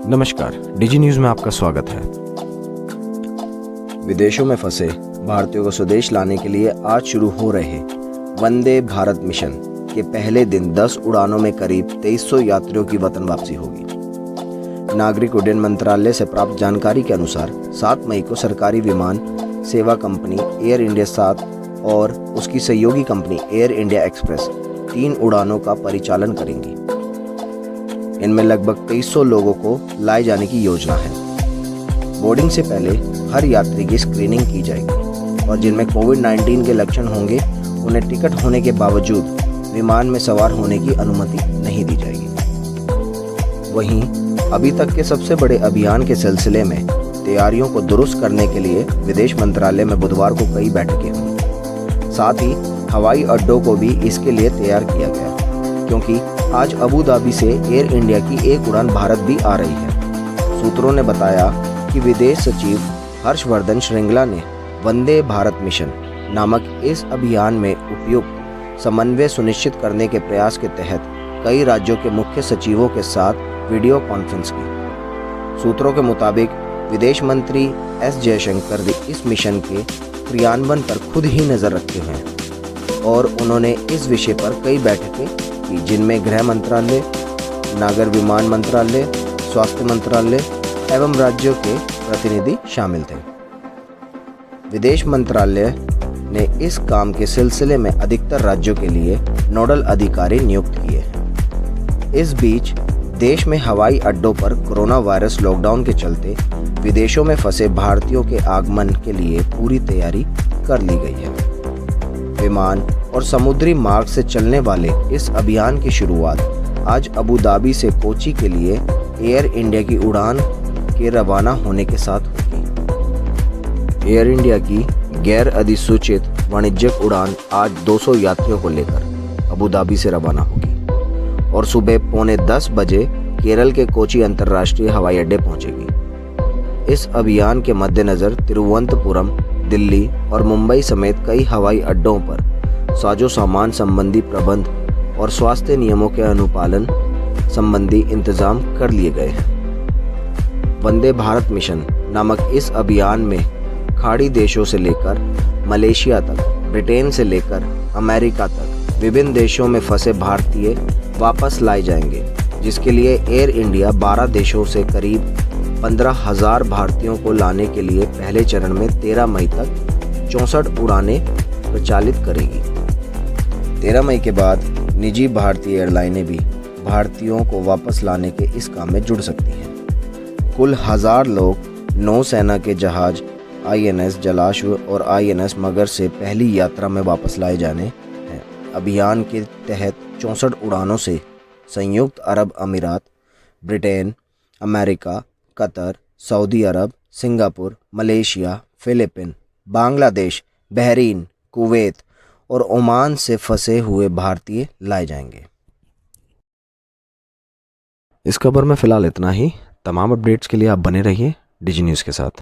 नमस्कार, डिजी न्यूज़ में आपका स्वागत है। विदेशों में फंसे भारतीयों को स्वदेश लाने के लिए आज शुरू हो रहे वंदे भारत मिशन के पहले दिन 10 उड़ानों में करीब 2300 यात्रियों की वतन वापसी होगी। नागरिक उड्डयन मंत्रालय से प्राप्त जानकारी के अनुसार 7 मई को सरकारी विमान सेवा कंपनी एयर इंडिया 7 और उसकी सहयोगी कंपनी एयर इंडिया एक्सप्रेस 3 उड़ानों का परिचालन करेंगी। इनमें लगभग 2300 लोगों को लाए जाने की योजना है। बोर्डिंग से पहले हर यात्री की स्क्रीनिंग की जाएगी और जिनमें कोविड-19 के लक्षण होंगे उन्हें टिकट होने के बावजूद विमान में सवार होने की अनुमति नहीं दी जाएगी। वहीं अभी तक के सबसे बड़े अभियान के सिलसिले में तैयारियों को दुरुस्त करने के लिए विदेश मंत्रालय में बुधवार को कई बैठकें हुई। साथ ही हवाई अड्डों को भी इसके लिए तैयार किया गया, क्योंकि आज अबू धाबी से एयर इंडिया की एक उड़ान भारत भी आ रही है। सूत्रों ने बताया कि विदेश सचिव हर्षवर्धन श्रृंगला ने वंदे भारत मिशन नामक इस अभियान में उपयुक्त समन्वय सुनिश्चित करने के प्रयास के तहत कई राज्यों के मुख्य सचिवों के साथ वीडियो कॉन्फ्रेंस की। सूत्रों के मुताबिक विदेश मंत्री एस जयशंकर इस मिशन के क्रियान्वयन पर खुद ही नज़र रखे हुए हैं और उन्होंने इस विषय पर कई बैठकें की, जिनमें गृह मंत्रालय, नागर विमान मंत्रालय, स्वास्थ्य मंत्रालय एवं राज्यों के प्रतिनिधि शामिल थे। विदेश मंत्रालय ने इस काम के सिलसिले में अधिकतर राज्यों के लिए नोडल अधिकारी नियुक्त किए हैं। इस बीच देश में हवाई अड्डों पर कोरोना वायरस लॉकडाउन के चलते विदेशों में फंसे भारतीयों के आगमन के लिए पूरी तैयारी कर ली गई है। विमान और समुद्री मार्ग से चलने वाले इस अभियान की शुरुआत आज अबू धाबी से कोची के लिए एयर इंडिया की उड़ान के रवाना होने के साथ होगी। एयर इंडिया की गैर अधिसूचित वाणिज्यिक उड़ान आज 200 यात्रियों को लेकर अबू धाबी से रवाना होगी और सुबह 9:45 बजे केरल के कोची अंतर्राष्ट्रीय हवाई अड्डे पहुंचेगी। इस अभियान के मद्देनज़र तिरुवनंतपुरम, दिल्ली और मुंबई समेत कई हवाई अड्डों पर साजो सामान संबंधी प्रबंध और स्वास्थ्य नियमों के अनुपालन संबंधी इंतजाम कर लिए गए हैं। वंदे भारत मिशन नामक इस अभियान में खाड़ी देशों से लेकर मलेशिया तक, ब्रिटेन से लेकर अमेरिका तक विभिन्न देशों में फंसे भारतीय वापस लाए जाएंगे, जिसके लिए एयर इंडिया 12 देशों से करीब 15,000 भारतीयों को लाने के लिए पहले चरण में 13 मई तक 64 उड़ानें प्रचालित करेगी। 13 मई के बाद निजी भारतीय एयरलाइनें भी भारतीयों को वापस लाने के इस काम में जुड़ सकती हैं। कुल 1000 लोग नौसेना के जहाज INS जलाश्व और INS मगर से पहली यात्रा में वापस लाए जाने हैं। अभियान के तहत 64 उड़ानों से संयुक्त अरब अमीरात, Britain, America, Qatar, Saudi Arab, Singapore, Malaysia, Philippine, Bangladesh, Bahrain, Kuwait और ओमान से फंसे हुए भारतीय लाए जाएंगे। इस खबर में फिलहाल इतना ही। तमाम अपडेट्स के लिए आप बने रहिए डिजी न्यूज़ के साथ।